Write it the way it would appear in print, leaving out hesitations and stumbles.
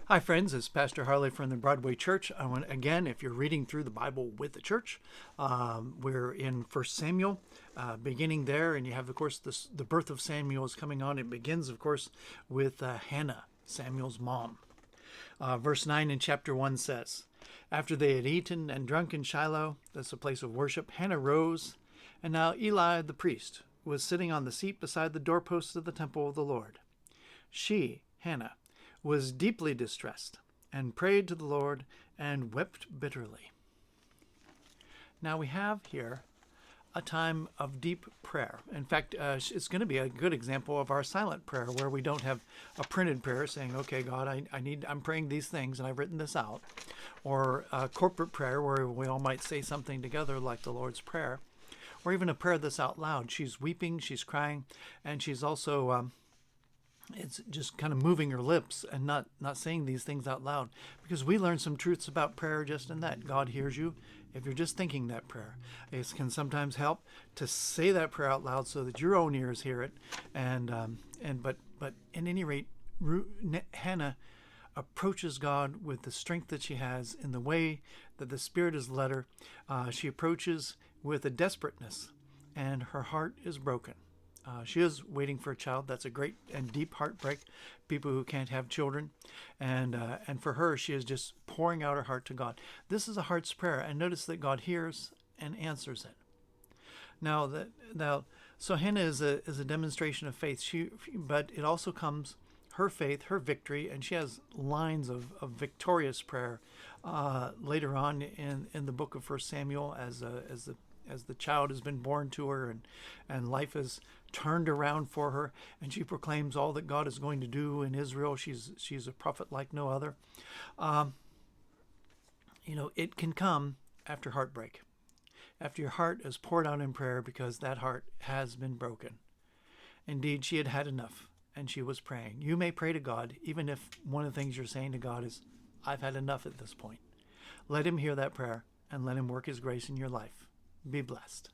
Hi, friends. It's Pastor Harley from the Broadway Church. Again, if you're reading through the Bible with the church, we're in First Samuel, beginning there, and you have, of course, the birth of Samuel is coming on. It begins, of course, with Hannah, Samuel's mom. Verse 9 in chapter 1 says, "After they had eaten and drunk in Shiloh," that's a place of worship, "Hannah rose, and now Eli the priest was sitting on the seat beside the doorpost of the temple of the Lord. She, Hannah, was deeply distressed and prayed to the Lord and wept bitterly." Now we have here a time of deep prayer. In fact, it's going to be a good example of our silent prayer, where we don't have a printed prayer saying, "Okay, God, I'm praying these things and I've written this out," or a corporate prayer where we all might say something together like the Lord's Prayer, or even a prayer that's out loud. She's weeping, she's crying, and she's also it's just kind of moving her lips and not saying these things out loud, because we learn some truths about prayer just in that God hears you if you're just thinking that prayer. It can sometimes help to say that prayer out loud so that your own ears hear it. But at any rate, Hannah approaches God with the strength that she has in the way that the Spirit has led her. She approaches with a desperateness, and her heart is broken. She is waiting for a child. That's a great and deep heartbreak. People who can't have children, and for her, she is just pouring out her heart to God. This is a heart's prayer, and notice that God hears and answers it. So Hannah is a demonstration of faith. But it also comes her faith, her victory, and she has lines of victorious prayer later on in the book of First Samuel as the child has been born to her, and life is turned around for her, and she proclaims all that God is going to do in Israel. She's a prophet like no other. It can come after heartbreak, after your heart is poured out in prayer, because that heart has been broken. Indeed, she had had enough, and she was praying. You may pray to God, even if one of the things you're saying to God is, "I've had enough at this point." Let him hear that prayer, and let him work his grace in your life. Be blessed.